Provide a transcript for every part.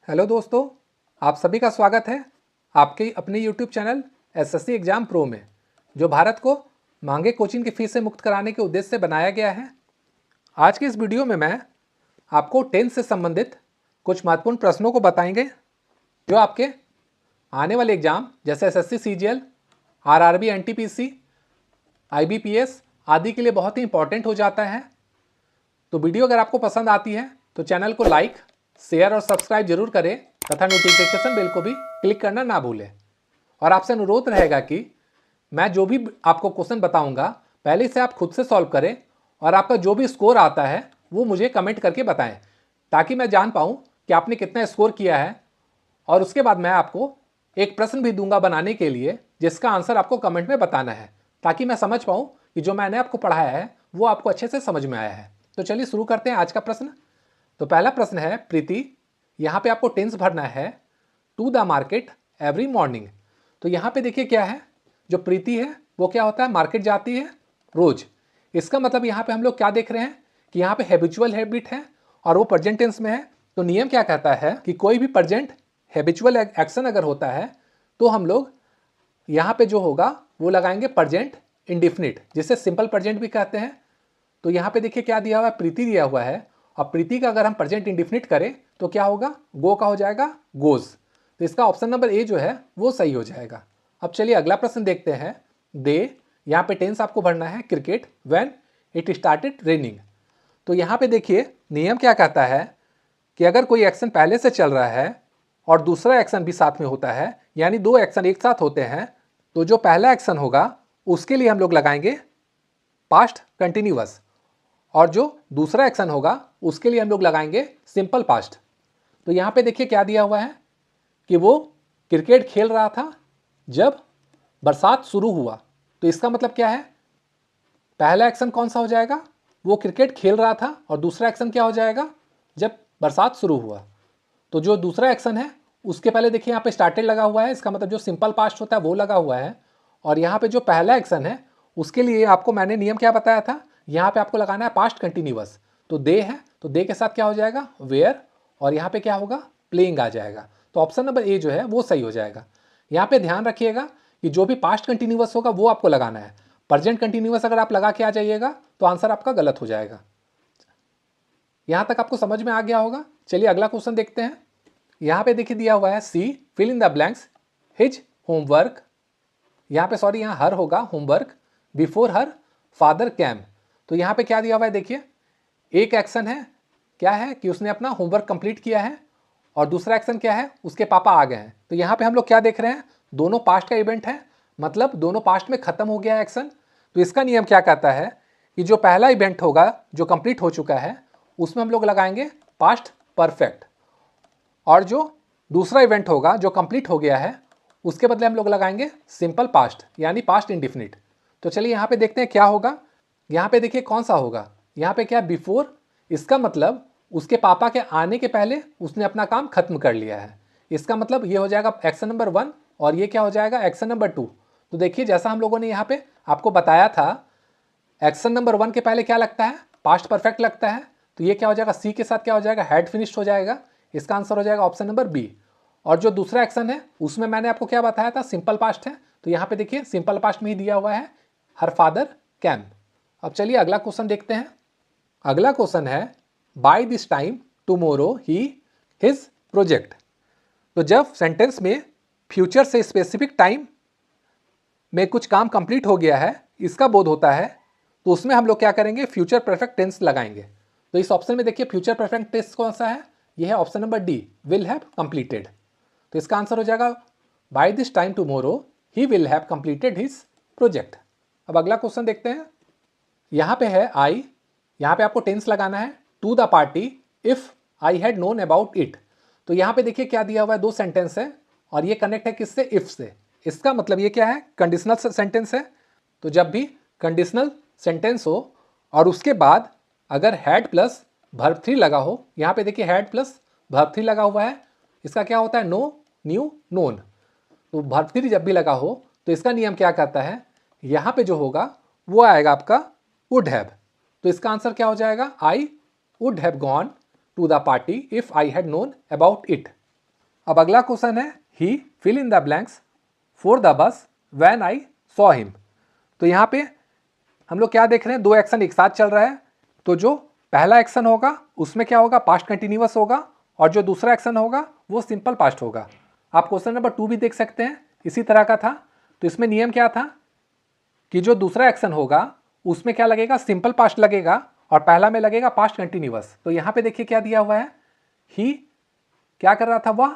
Hello दोस्तों, आप सभी का स्वागत है आपके अपने YouTube channel SSC exam pro में, जो भारत को महंगे कोचिंग की फीस से मुक्त कराने के उद्देश्य से बनाया गया है। आज की इस वीडियो में मैं आपको 10th से संबंधित कुछ महत्वपूर्ण प्रश्नों को बताएंगे, जो आपके आने वाले एग्जाम जैसे SSC CGL, RRB, NTPC, IBPS आदि के लिए बहुत ही इंपॉर्टेंट हो जाता है। तो वीडियो अगर आपको पसंद आती है तो चैनल को लाइक, शेयर और सब्सक्राइब जरूर करें तथा नोटिफिकेशन बेल को भी क्लिक करना ना भूलें। और आपसे अनुरोध रहेगा कि मैं जो भी आपको क्वेश्चन बताऊंगा पहले से आप खुद से सॉल्व करें और आपका जो भी स्कोर आता है वो मुझे कमेंट करके बताएं, ताकि मैं जान पाऊं कि आपने कितना स्कोर किया है। और उसके बाद मैं आपको एक प्रश्न भी दूंगा बनाने के लिए, जिसका आंसर आपको कमेंट में बताना है, ताकि मैं समझ पाऊँ कि जो मैंने आपको पढ़ाया है वो आपको अच्छे से समझ में आया है। तो चलिए शुरू करते हैं आज का प्रश्न। तो पहला प्रश्न है, प्रीति, यहाँ पे आपको टेंस भरना है to the market every morning. तो यहाँ पे देखिए क्या है, जो प्रीति है वो क्या होता है, मार्केट जाती है रोज। इसका मतलब यहाँ पे हम लोग क्या देख रहे हैं कि यहाँ पे हैबिचुअल हैबिट है और वो प्रेजेंट टेंस में है। तो नियम क्या कहता है कि कोई भी प्रेजेंट हैबिचुअल एक्शन अगर होता है तो हम लोग यहाँ पे जो होगा वो लगाएंगे प्रेजेंट इंडिफिनिट, जिसे सिंपल प्रेजेंट भी कहते हैं। तो यहाँ पे देखिए क्या दिया हुआ है, प्रीति दिया हुआ है, और प्रीति का अगर हम प्रेजेंट इंडिफिनिट करें तो क्या होगा, गो का हो जाएगा गोज। तो इसका ऑप्शन नंबर ए जो है वो सही हो जाएगा। अब चलिए अगला प्रश्न देखते हैं। दे, यहाँ पे टेंस आपको भरना है cricket when it started raining. तो यहाँ पे देखिए नियम क्या कहता है कि अगर कोई एक्शन पहले से चल रहा है और दूसरा एक्शन भी साथ में होता है, यानी दो एक्शन एक साथ होते हैं, तो जो पहला एक्शन होगा उसके लिए हम लोग लगाएंगे पास्ट कंटिन्यूअस, और जो दूसरा एक्शन होगा उसके लिए हम लोग लगाएंगे सिंपल पास्ट। तो यहाँ पे देखिए क्या दिया हुआ है कि वो क्रिकेट खेल रहा था जब बरसात शुरू हुआ। तो इसका मतलब क्या है, पहला एक्शन कौन सा हो जाएगा, वो क्रिकेट खेल रहा था, और दूसरा एक्शन क्या हो जाएगा, जब बरसात शुरू हुआ। तो जो दूसरा एक्शन है उसके पहले देखिए यहाँ पे स्टार्टेड लगा हुआ है, इसका मतलब जो सिंपल पास्ट होता है वो लगा हुआ है। और यहाँ पे जो पहला एक्शन है उसके लिए आपको मैंने नियम क्या बताया था, यहाँ पे आपको लगाना है पास्ट कंटिन्यूअस। तो दे है तो दे के साथ क्या हो जाएगा, वेयर, और यहाँ पे क्या होगा, प्लेइंग आ जाएगा। तो ऑप्शन नंबर ए जो है वो सही हो जाएगा। यहाँ पे ध्यान रखिएगा कि जो भी पास्ट कंटिन्यूअस होगा वो आपको लगाना है। प्रेजेंट कंटिन्यूअस अगर आप लगा के आ जाइएगा तो आंसर आपका गलत हो जाएगा। यहाँ तक आपको समझ में आ गया होगा। चलिए अगला क्वेश्चन देखते हैं। यहाँ पे देखिए दिया हुआ है, she fill in the blanks his homework. यहाँ पे सॉरी, यहाँ हर होगा homework before her father came. तो यहाँ पे क्या दिया हुआ है, देखिए एक एक्शन है, क्या है कि उसने अपना होमवर्क कंप्लीट किया है, और दूसरा एक्शन क्या है, उसके पापा आ गए हैं। तो यहाँ पे हम लोग क्या देख रहे हैं, दोनों पास्ट का इवेंट है, मतलब दोनों पास्ट में खत्म हो गया है एक्शन। तो इसका नियम क्या कहता है कि जो पहला इवेंट होगा जो कंप्लीट हो चुका है उसमें हम लोग लगाएंगे पास्ट परफेक्ट, और जो दूसरा इवेंट होगा जो कंप्लीट हो गया है उसके बदले हम लोग लगाएंगे सिंपल पास्ट, यानी पास्ट इंडिफिनिट। तो चलिए यहाँ पे देखते हैं क्या होगा। यहाँ पे देखिए कौन सा होगा, यहाँ पे क्या, बिफोर। इसका मतलब उसके पापा के आने के पहले उसने अपना काम खत्म कर लिया है। इसका मतलब ये हो जाएगा एक्शन नंबर 1, और ये क्या हो जाएगा, एक्शन नंबर 2। तो देखिए जैसा हम लोगों ने यहाँ पे आपको बताया था, एक्शन नंबर 1 के पहले क्या लगता है, पास्ट परफेक्ट लगता है। तो ये क्या हो जाएगा, सी के साथ क्या हो जाएगा, हैड फिनिश्ड हो जाएगा। इसका आंसर हो जाएगा ऑप्शन नंबर बी। और जो दूसरा एक्शन है उसमें मैंने आपको क्या बताया था, सिंपल पास्ट है। तो यहाँ पे देखिए सिंपल पास्ट में ही दिया हुआ है, हर फादर कैम। अब चलिए अगला क्वेश्चन देखते हैं। अगला क्वेश्चन है, by this time tomorrow he his project. तो जब सेंटेंस में फ्यूचर से स्पेसिफिक टाइम में कुछ काम कंप्लीट हो गया है इसका बोध होता है, तो उसमें हम लोग क्या करेंगे, फ्यूचर परफेक्ट टेंस लगाएंगे। तो इस ऑप्शन में देखिए फ्यूचर परफेक्ट टेंस कौन सा है, यह है option number D, will have completed. तो इसका आंसर हो जाएगा by this time tomorrow he will have completed his project. अब अगला क्वेश्चन देखते हैं। यहाँ पे है आई, यहाँ पे आपको टेंस लगाना है to the party if I had known about it. तो यहाँ पे देखिए क्या दिया हुआ है, दो सेंटेंस है, और ये कनेक्ट है किससे, इफ से। इसका मतलब ये क्या है, कंडीशनल सेंटेंस है। तो जब भी कंडीशनल सेंटेंस हो और उसके बाद अगर हैड प्लस वर्ब 3 लगा हो, यहाँ पे देखिए हैड प्लस वर्ब 3 लगा हुआ है, इसका क्या होता है, नो, न्यू, नोन। तो वर्ब 3 जब भी लगा हो तो इसका नियम क्या कहता है, यहाँ पे जो होगा वो आएगा आपका वुड हैव। तो इसका आंसर क्या हो जाएगा, I would have gone to the party if I had known about it. अब अगला क्वेश्चन है he fill in the blanks for the bus when I saw him. तो यहाँ पे हम लोग क्या देख रहे हैं, दो एक्शन एक साथ चल रहा है। तो जो पहला एक्शन होगा उसमें क्या होगा, पास्ट कंटिन्यूअस होगा, और जो दूसरा एक्शन होगा वो सिंपल पास्ट होगा। आप क्वेश्चन नंबर 2 भी देख सकते हैं, इसी तरह का था। तो इसमें नियम क्या था कि जो दूसरा एक्शन होगा उसमें क्या लगेगा, सिंपल पास्ट लगेगा, और पहला में लगेगा पास्ट कंटिन्यूअस। तो यहाँ पे देखिए क्या दिया हुआ है, ही क्या कर रहा था, वह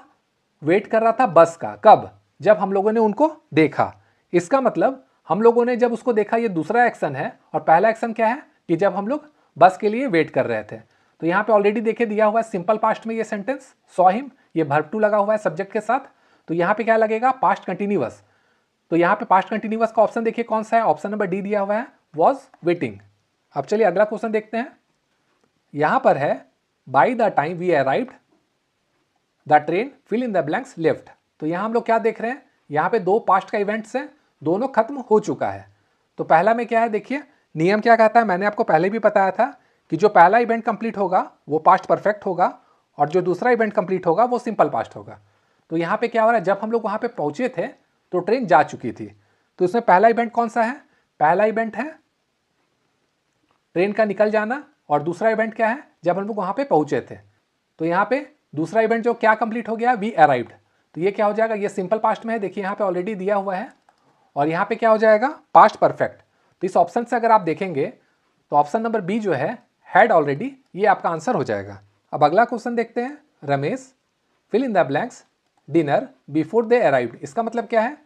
वेट कर रहा था बस का। कब, जब हम लोगों ने उनको देखा। इसका मतलब हम लोगों ने जब उसको देखा, ये दूसरा एक्शन है, और पहला एक्शन क्या है कि जब हम लोग बस के लिए वेट कर रहे थे। तो यहाँ पे ऑलरेडी देखे दिया हुआ है सिंपल पास्ट में ये सेंटेंस, सॉ हिम, ये वर्ब टू लगा हुआ है सब्जेक्ट के साथ। तो यहाँ पे क्या लगेगा, पास्ट कंटिन्यूअस। तो यहाँ पे पास्ट कंटिन्यूअस का ऑप्शन देखिए कौन सा है, ऑप्शन नंबर डी दिया हुआ है, वॉज वेटिंग। अब चलिए अगला क्वेश्चन देखते हैं। यहाँ पर है by the time we arrived the train fill in the blanks left. तो यहाँ हम लोग क्या देख रहे हैं, यहाँ पे दो पास्ट का इवेंट्स हैं, दोनों खत्म हो चुका है। तो पहला में क्या है, देखिए नियम क्या कहता है, मैंने आपको पहले भी बताया था कि जो पहला इवेंट कंप्लीट होगा वो पास्ट परफेक्ट होगा, और जो दूसरा इवेंट कंप्लीट होगा वो सिंपल पास्ट होगा। तो यहाँ पे क्या हो रहा है, जब हम लोग वहाँ पे पहुँचे थे तो ट्रेन जा चुकी थी। तो इसमें पहला इवेंट कौन सा है, पहला इवेंट है ट्रेन का निकल जाना, और दूसरा इवेंट क्या है, जब हम लोग वहाँ पे पहुँचे थे। तो यहाँ पे दूसरा इवेंट जो क्या कंप्लीट हो गया, वी अराइव्ड। तो ये क्या हो जाएगा, ये सिंपल पास्ट में है, देखिए यहाँ पे ऑलरेडी दिया हुआ है, और यहाँ पे क्या हो जाएगा, पास्ट परफेक्ट। तो इस ऑप्शन से अगर आप देखेंगे तो ऑप्शन नंबर बी जो है, हैड ऑलरेडी, ये आपका आंसर हो जाएगा। अब अगला क्वेश्चन देखते हैं, Ramesh fill in the blanks dinner before they arrived. इसका मतलब क्या है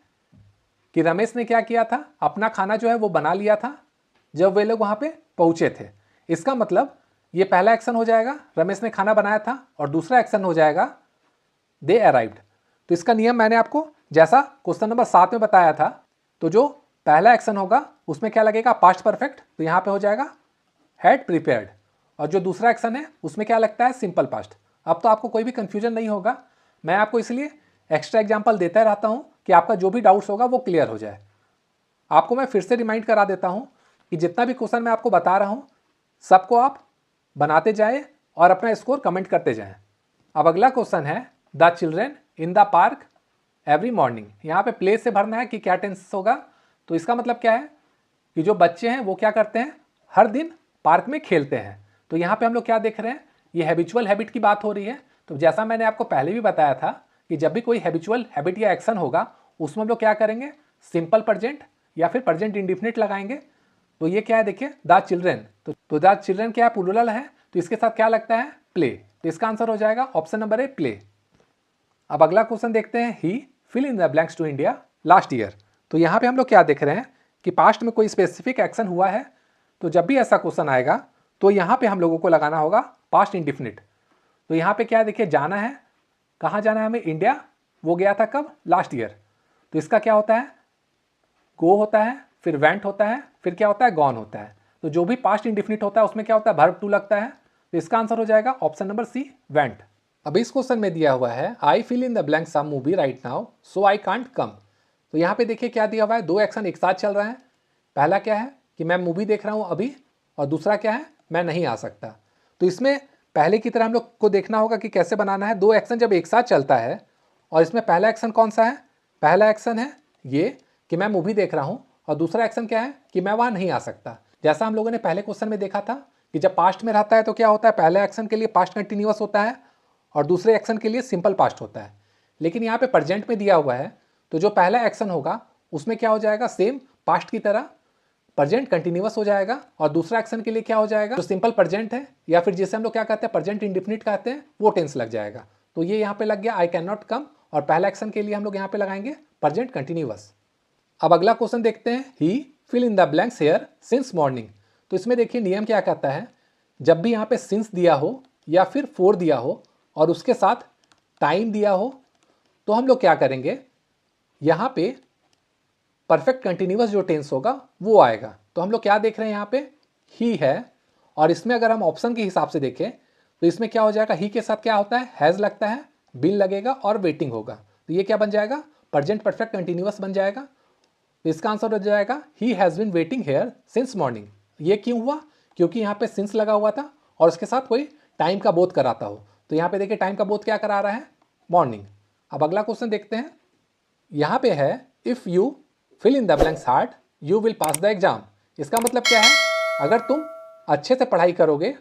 कि रमेश ने क्या किया था, अपना खाना जो है वो बना लिया था जब वे लोग वहाँ पे पहुँचे थे। इसका मतलब ये पहला एक्शन हो जाएगा, रमेश ने खाना बनाया था, और दूसरा एक्शन हो जाएगा दे अराइव्ड। तो इसका नियम मैंने आपको जैसा क्वेश्चन नंबर 7 में बताया था, तो जो पहला एक्शन होगा उसमें क्या लगेगा, पास्ट परफेक्ट। तो यहाँ पे हो जाएगा हैड प्रिपेयर्ड, और जो दूसरा एक्शन है उसमें क्या लगता है, सिंपल पास्ट। अब तो आपको कोई भी कंफ्यूजन नहीं होगा, मैं आपको इसलिए एक्स्ट्रा एग्जाम्पल देता रहता हूँ कि आपका जो भी डाउट्स होगा वो क्लियर हो जाए। आपको मैं फिर से रिमाइंड करा देता हूँ कि जितना भी क्वेश्चन मैं आपको बता रहा हूँ सबको आप बनाते जाए और अपना स्कोर कमेंट करते जाएं। अब अगला क्वेश्चन है, the children in the park every morning. यहाँ पे प्ले से भरना है कि क्या टेंस होगा। तो इसका मतलब क्या है कि जो बच्चे हैं वो क्या करते हैं, हर दिन पार्क में खेलते हैं। तो यहाँ पे हम लोग क्या देख रहे हैं, ये हैबिचुअल हैबिट की बात हो रही है। तो जैसा मैंने आपको पहले भी बताया था कि जब भी कोई हैबिचुअल हैबिट या एक्शन होगा उसमें हम लोग क्या करेंगे, सिंपल प्रेजेंट या फिर प्रेजेंट इंडिफिनिट लगाएंगे। तो ये क्या है, देखिए द चिल्ड्रेन, तो द चिल्ड्रेन क्या है, प्लूरल है, तो इसके साथ क्या लगता है, प्ले। तो इसका आंसर हो जाएगा ऑप्शन नंबर ए, प्ले। अब अगला क्वेश्चन देखते हैं, he fill in the blanks to India last year. तो यहाँ पे हम लोग क्या देख रहे हैं कि पास्ट में कोई स्पेसिफिक एक्शन हुआ है। तो जब भी ऐसा क्वेश्चन आएगा तो यहाँ पे हम लोगों को लगाना होगा पास्ट इंडिफिनिट। तो यहाँ पे क्या है, देखिए जाना है, कहाँ जाना है हमें, इंडिया। वो गया था कब, लास्ट ईयर। तो इसका क्या होता है, गो होता है, फिर वेंट होता है, फिर क्या होता है, गॉन होता है। तो जो भी पास्ट इंडिफिनिट होता है उसमें क्या होता है, वर्ब टू लगता है। तो इसका आंसर हो जाएगा ऑप्शन नंबर सी, वेंट। अब इस क्वेश्चन में दिया हुआ है, I fill in the blank some movie right now so I can't come. तो यहाँ पे देखिए क्या दिया हुआ है, दो एक्शन एक साथ चल रहा है। पहला क्या है कि मैं मूवी देख रहा हूँ अभी, और दूसरा क्या है, मैं नहीं आ सकता। तो इसमें पहले की तरह हम लोग को देखना होगा कि कैसे बनाना है। दो एक्शन जब एक साथ चलता है, और इसमें पहला एक्शन कौन सा है, पहला एक्शन है ये कि मैं मूवी देख रहा हूँ, और दूसरा एक्शन क्या है कि मैं वहाँ नहीं आ सकता। जैसा हम लोगों ने पहले क्वेश्चन में देखा था कि जब पास्ट में रहता है तो क्या होता है, पहले एक्शन के लिए पास्ट कंटिन्यूअस होता है और दूसरे एक्शन के लिए सिंपल पास्ट होता है। लेकिन यहाँ पे प्रेजेंट में दिया हुआ है, तो जो पहला एक्शन होगा उसमें क्या हो जाएगा, सेम पास्ट की तरह प्रेजेंट कंटिन्यूअस हो जाएगा, और दूसरा एक्शन के लिए क्या हो जाएगा, जो सिंपल प्रेजेंट है या फिर जिसे हम लोग क्या कहते हैं, प्रेजेंट इंडिफिनिट कहते हैं, वो टेंस लग जाएगा। तो ये यहाँ पे लग गया आई कैन नॉट कम, और पहला एक्शन के लिए हम लोग यहाँ पे लगाएंगे प्रेजेंट कंटिन्यूअस। अब अगला क्वेश्चन देखते हैं, he fill in the blanks here since morning. तो इसमें देखिए नियम क्या कहता है, जब भी यहाँ पे सिंस दिया हो या फिर फॉर दिया हो और उसके साथ टाइम दिया हो, तो हम लोग क्या करेंगे, यहाँ पे परफेक्ट कंटिन्यूअस जो टेंस होगा वो आएगा। तो हम लोग क्या देख रहे हैं, यहाँ पे ही है, और इसमें अगर हम ऑप्शन के हिसाब से देखें तो इसमें क्या हो जाएगा, ही के साथ क्या होता है, हैज़ लगता है, बिन लगेगा और वेटिंग होगा। तो ये क्या बन जाएगा, प्रेजेंट परफेक्ट कंटिन्यूअस बन जाएगा। तो इसका आंसर हो जाएगा he has been waiting here since morning. ये क्यों हुआ, क्योंकि यहाँ पे सिंस लगा हुआ था और उसके साथ कोई टाइम का बोध कराता हो। तो यहाँ पे देखिए टाइम का बोध क्या करा रहा है, मॉर्निंग। अब अगला क्वेश्चन देखते हैं। यहाँ पे है if you fill in the blanks hard you will pass the exam. इसका मतलब क्या है? अगर तुम अच्छे से पढ़ाई करोगे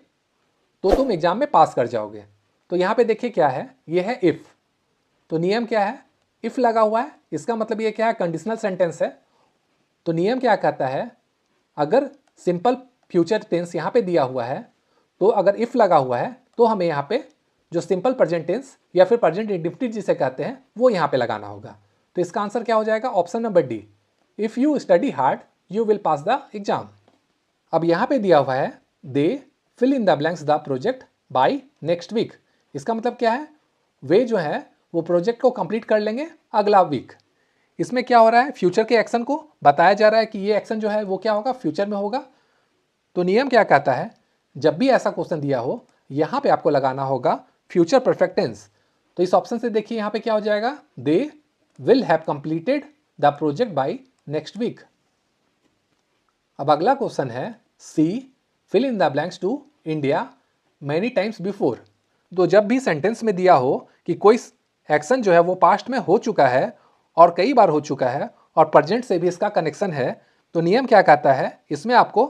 तो तुम एग्जाम में पास कर जाओगे। तो यहाँ पे देखिए क्या है, ये है इफ़। तो नियम क्या है? इफ़ लगा हुआ है, इसका मतलब ये क्या है? कंडीशनल सेंटेंस है। तो नियम क्या कहता है? अगर सिंपल फ्यूचर टेंस यहाँ पे दिया हुआ है तो अगर इफ़ लगा हुआ है तो हमें यहाँ पे जो सिंपल प्रेजेंट टेंस या फिर प्रेजेंट इंडेफिनिट जिसे कहते हैं वो यहाँ पे लगाना होगा। तो इसका आंसर क्या हो जाएगा? Option number D, if you study hard you will pass the exam. अब यहाँ पे दिया हुआ है they fill in the blanks the project by next week. इसका मतलब क्या है? वे जो है वो प्रोजेक्ट को कंप्लीट कर लेंगे अगला वीक। इसमें क्या हो रहा है? फ्यूचर के एक्शन को बताया जा रहा है कि ये एक्शन जो है वो क्या होगा? फ्यूचर में होगा। तो नियम क्या कहता है? जब भी ऐसा क्वेश्चन दिया हो यहाँ पे आपको लगाना होगा फ्यूचर परफेक्ट टेंस। तो इस ऑप्शन से देखिए यहाँ पे क्या हो जाएगा? They will have completed the project by next week. अब अगला क्वेश्चन है she fill in the blanks to India many times before. तो जब भी सेंटेंस में दिया हो कि कोई एक्शन जो है वो पास्ट में हो चुका है और कई बार हो चुका है और प्रेजेंट से भी इसका कनेक्शन है, तो नियम क्या कहता है? इसमें आपको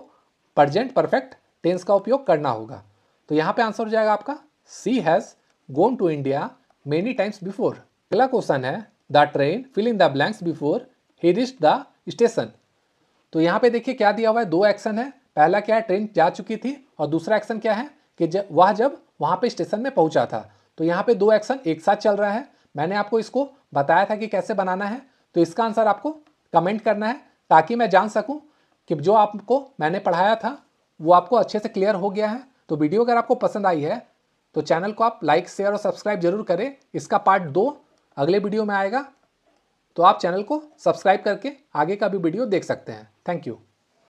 प्रेजेंट परफेक्ट टेंस का उपयोग करना होगा। तो यहाँ पे आंसर हो जाएगा आपका she has gone to India many times before. अगला क्वेश्चन है the train fill in the blanks before he reached the station. तो यहाँ पे देखिए क्या दिया हुआ है? दो एक्शन है। पहला क्या है? ट्रेन जा चुकी थी, और दूसरा एक्शन क्या है कि जब वहाँ पे स्टेशन में पहुँचा था। तो यहाँ पे दो एक्शन एक साथ चल रहा है। मैंने आपको इसको बताया था कि कैसे बनाना है। तो इसका आंसर आपको कमेंट करना है ताकि मैं जान सकूँ कि जो आपको मैंने पढ़ाया था वो आपको अच्छे से क्लियर हो गया है। तो वीडियो अगर आपको पसंद आई है तो चैनल को आप लाइक शेयर और सब्सक्राइब जरूर करें। इसका पार्ट 2 अगले वीडियो में आएगा, तो आप चैनल को सब्सक्राइब करके आगे का भी वीडियो देख सकते हैं। Thank you.